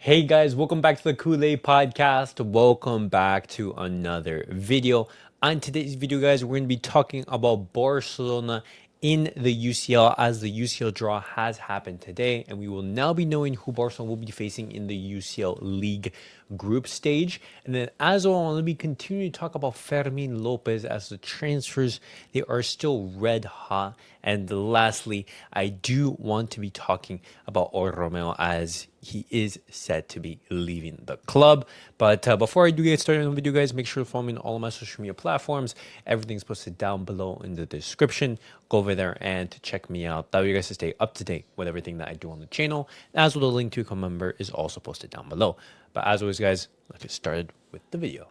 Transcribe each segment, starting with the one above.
Hey guys, welcome back to the Kool-Aid podcast. Welcome back to another video. On today's video, guys, we're going to be talking about Barcelona in the UCL as the UCL draw has happened today, and we will now be knowing who Barcelona will be facing in the UCL League group stage. And then as well, I'm going to be continuing to talk about Fermín López as the transfers, they are still red hot. And lastly, I do want to be talking about Oriol Romeu as he is set to be leaving the club. But before I do get started on the video, guys, make sure to follow me on all of my social media platforms. Everything's posted down below in the description. Go over there and check me out. That way you guys to stay up to date with everything that I do on the channel. As well, the link to become a member is also posted down below. But as always, guys, let's get started with the video.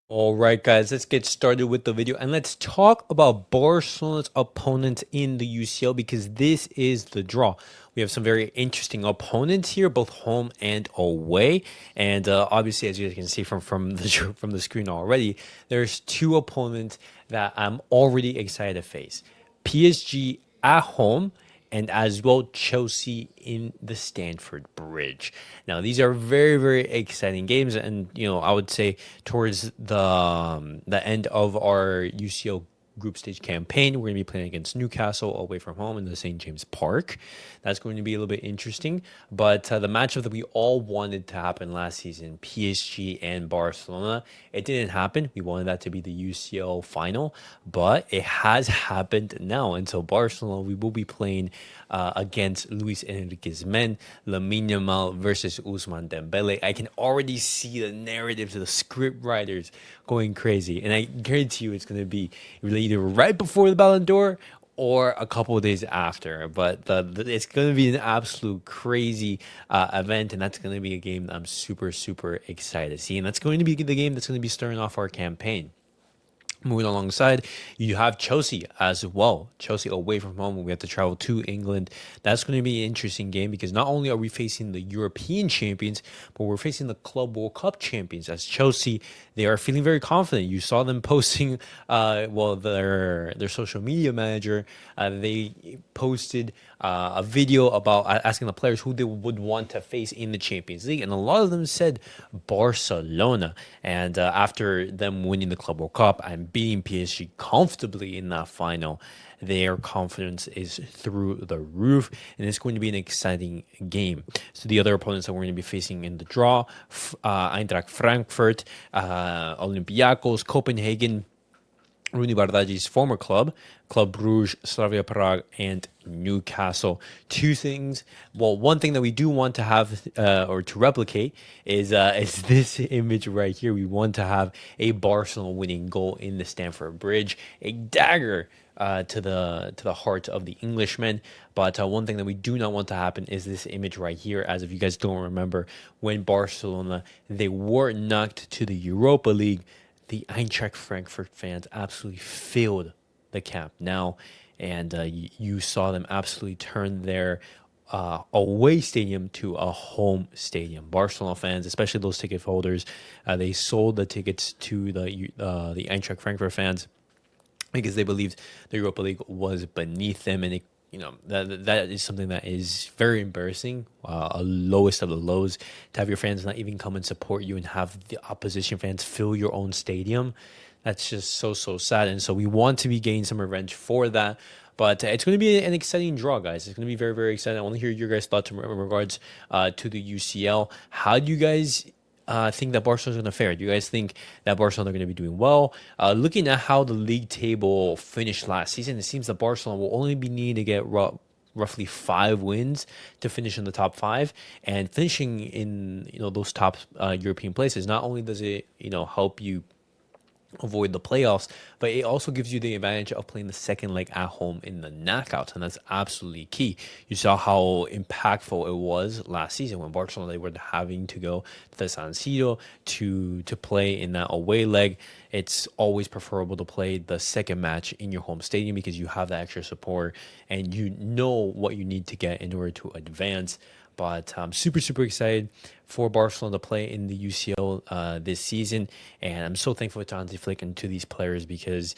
All right, guys, let's get started with the video and let's talk about Barcelona's opponents in the UCL because this is the draw. We have some very interesting opponents here, both home and away. And obviously, as you guys can see from the screen already, there's two opponents that I'm already excited to face. PSG at home, and as well Chelsea in the Stamford Bridge. Now, these are very, very exciting games, and I would say towards the end of our UCL group stage campaign, we're going to be playing against Newcastle away from home in the St. James Park. That's going to be a little bit interesting, but the matchup that we all wanted to happen last season, PSG and Barcelona, it didn't happen. We wanted that to be the UCL final, but it has happened now. And so Barcelona, we will be playing against Luis Enrique's men, Lamine Yamal versus Ousmane Dembele. I can already see the narratives of the script writers going crazy, and I guarantee you it's going to be really either right before the Ballon d'Or or a couple of days after. But it's going to be an absolute crazy event, and that's going to be a game that I'm super, super excited to see. And that's going to be the game that's going to be starting off our campaign. Moving alongside, you have Chelsea as well. Chelsea away from home. We have to travel to England. That's going to be an interesting game because not only are we facing the European champions, but we're facing the Club World Cup champions. As Chelsea, they are feeling very confident. You saw them posting, their social media manager, they posted a video about asking the players who they would want to face in the Champions League, and a lot of them said Barcelona. And after them winning the Club World Cup and beating PSG comfortably in that final, their confidence is through the roof, and it's going to be an exciting game. So the other opponents that we're going to be facing in the draw, Eintracht Frankfurt, Olympiacos, Copenhagen, Rooney Bardagi's former club, Club Brugge, Slavia Prague, and Newcastle. Two things. Well, one thing that we do want to have or to replicate is this image right here. We want to have a Barcelona winning goal in the Stamford Bridge, a dagger to the heart of the Englishmen. But one thing that we do not want to happen is this image right here. As if you guys don't remember, when Barcelona, they were knocked to the Europa League, the Eintracht Frankfurt fans absolutely filled the Camp Nou, and you saw them absolutely turn their away stadium to a home stadium. Barcelona fans, especially those ticket holders, they sold the tickets to the Eintracht Frankfurt fans because they believed the Europa League was beneath them, and that is something that is very embarrassing, a lowest of the lows, to have your fans not even come and support you and have the opposition fans fill your own stadium. That's just so sad, and so we want to be getting some revenge for that. But it's going to be an exciting draw, guys. It's going to be very, very exciting. I want to hear your guys' thoughts in regards to the UCL. How do you guys think that Barcelona's going to fare? Do you guys think that Barcelona are going to be doing well? Looking at how the league table finished last season, it seems that Barcelona will only be needing to get roughly 5 wins to finish in the top 5, and finishing in those top European places. Not only does it help you avoid the playoffs, but it also gives you the advantage of playing the second leg at home in the knockouts, and that's absolutely key. You saw how impactful it was last season when Barcelona, they were having to go to the San Siro to play in that away leg. It's always preferable to play the second match in your home stadium because you have that extra support and you know what you need to get in order to advance. But I'm super, super excited for Barcelona to play in the UCL this season. And I'm so thankful to Hansi Flick and to these players because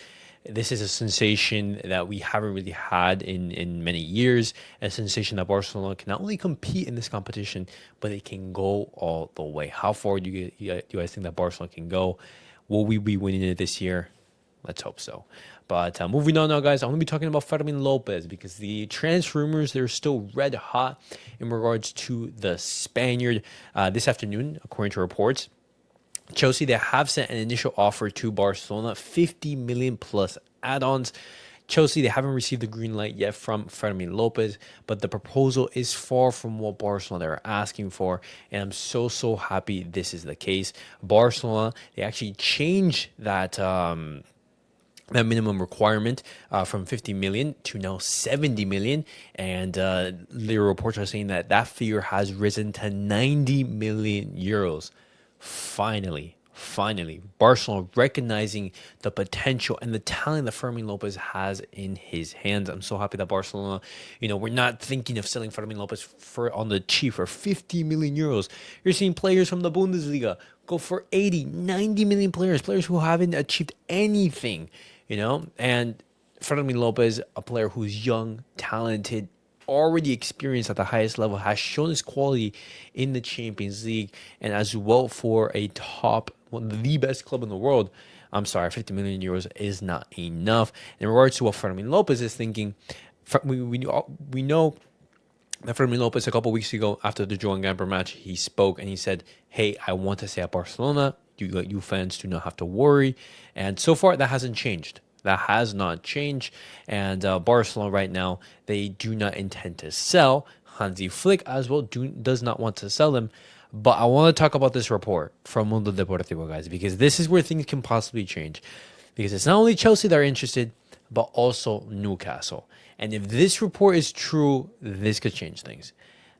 this is a sensation that we haven't really had in many years. A sensation that Barcelona can not only compete in this competition, but they can go all the way. How far do you guys think that Barcelona can go? Will we be winning it this year? Let's hope so. But moving on now, guys, I'm going to be talking about Fermín López because the transfer rumors, they're still red hot in regards to the Spaniard. This afternoon, according to reports, Chelsea, they have sent an initial offer to Barcelona, 50 million plus add-ons. Chelsea, they haven't received the green light yet from Fermín López, but the proposal is far from what Barcelona are asking for, and I'm so happy this is the case. Barcelona, they actually changed that that minimum requirement from 50 million to now 70 million. And the reports are saying that that figure has risen to 90 million euros. Finally, Barcelona recognizing the potential and the talent that Fermín López has in his hands. I'm so happy that Barcelona, we're not thinking of selling Fermín López for on the cheap for 50 million euros. You're seeing players from the Bundesliga go for 80, 90 million players who haven't achieved anything, and Fermín López, a player who's young, talented, already experienced at the highest level, has shown his quality in the Champions League, and as well for a top, the best club in the world. I'm sorry, 50 million euros is not enough. In regards to what Fermín López is thinking, we know that Fermín López a couple weeks ago after the Joan Gamper match, he spoke and he said, "Hey, I want to stay at Barcelona. You fans do not have to worry." And so far, that hasn't changed. That has not changed. And Barcelona right now, they do not intend to sell. Hansi Flick as well does not want to sell them. But I want to talk about this report from Mundo Deportivo, guys, because this is where things can possibly change. Because it's not only Chelsea that are interested, but also Newcastle. And if this report is true, this could change things.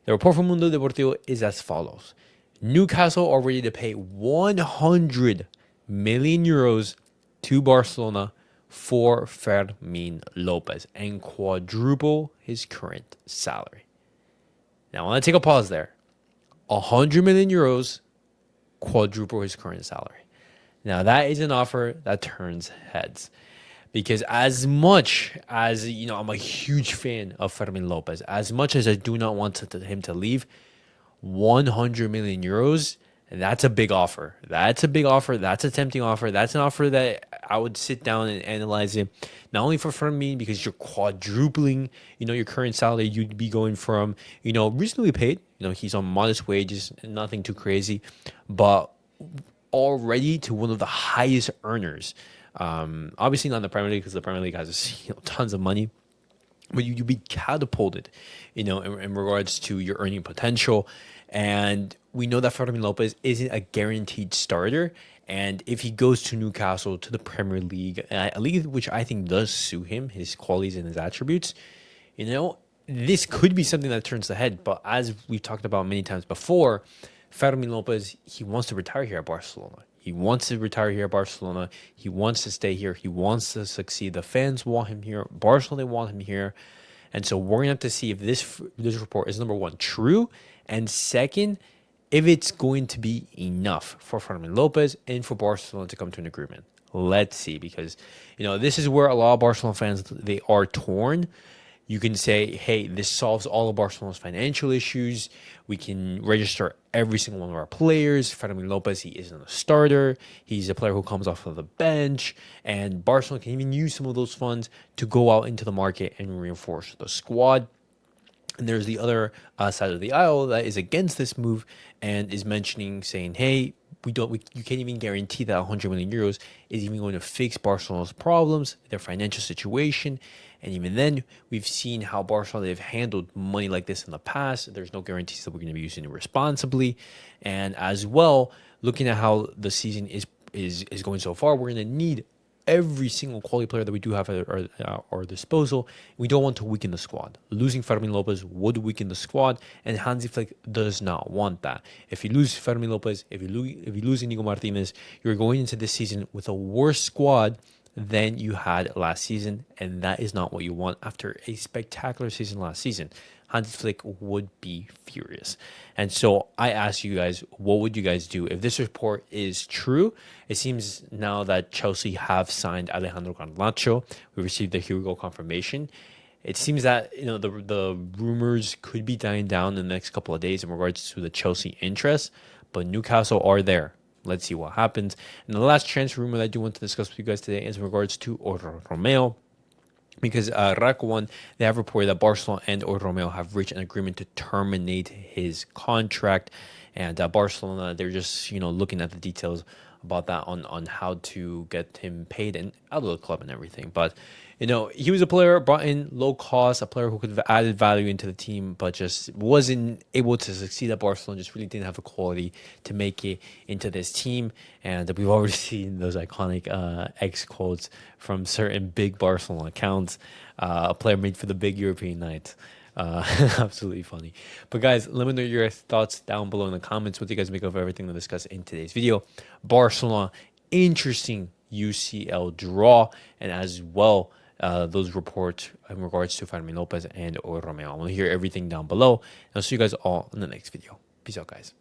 The report from Mundo Deportivo is as follows. Newcastle are ready to pay 100 million euros to Barcelona for Fermín López and quadruple his current salary. Now, I want to take a pause there. 100 million euros, quadruple his current salary. Now, that is an offer that turns heads. Because as much as, I'm a huge fan of Fermín López, as much as I do not want him to leave, 100 million euros, that's a big offer. That's a big offer. That's a tempting offer. That's an offer that I would sit down and analyze it. Not only for Fermín, because you're quadrupling, your current salary. You'd be going from, reasonably paid. He's on modest wages, nothing too crazy, but already to one of the highest earners. Obviously not in the Premier League because the Premier League has tons of money, but you'd be catapulted, in regards to your earning potential. And we know that Fermín López isn't a guaranteed starter. And if he goes to Newcastle, to the Premier League, a league which I think does suit him, his qualities and his attributes, this could be something that turns the head. But as we've talked about many times before, Fermín López, he wants to retire here at Barcelona. He wants to retire here at Barcelona. He wants to stay here. He wants to succeed. The fans want him here. Barcelona, they want him here. And so we're going to have to see if this report is, number one, true, and second, if it's going to be enough for Fermín López and for Barcelona to come to an agreement. Let's see, because, this is where a lot of Barcelona fans, they are torn. You can say, hey, this solves all of Barcelona's financial issues. We can register every single one of our players. Fermín López, he isn't a starter. He's a player who comes off of the bench. And Barcelona can even use some of those funds to go out into the market and reinforce the squad. And there's the other side of the aisle that is against this move and is saying, hey, you can't even guarantee that 100 million euros is even going to fix Barcelona's problems, their financial situation. And even then, we've seen how Barcelona, they've handled money like this in the past. There's no guarantees that we're going to be using it responsibly. And as well, looking at how the season is going so far, we're going to need every single quality player that we do have at our disposal. We don't want to weaken the squad. Losing Fermín López would weaken the squad, and Hansi Flick does not want that. If you lose Fermín López, if you lose Inigo Martínez, you're going into this season with a worse squad than you had last season, and that is not what you want after a spectacular season last season. Hansi Flick would be furious. And so I ask you guys, what would you guys do if this report is true? It seems now that Chelsea have signed Alejandro Garnacho. We received the Here We Go confirmation. It seems that the rumors could be dying down in the next couple of days in regards to the Chelsea interest, but Newcastle are there. Let's see what happens. And the last transfer rumor that I do want to discuss with you guys today is in regards to Oriol Romeu, because RAC 1, they have reported that Barcelona and Oriol Romeu have reached an agreement to terminate his contract. And Barcelona, they're just looking at the details about that on how to get him paid and out of the club and everything. But he was a player brought in low cost, a player who could have added value into the team, but just wasn't able to succeed at Barcelona. Just really didn't have the quality to make it into this team. And we've already seen those iconic X quotes from certain big Barcelona accounts. A player made for the big European night. Absolutely funny. But guys, let me know your thoughts down below in the comments. What do you guys make of everything we discussed in today's video? Barcelona, interesting UCL draw, and as well those reports in regards to Fermín López and Oriol Romeu. I want to hear everything down below, and I'll see you guys all in the next video. Peace out, guys.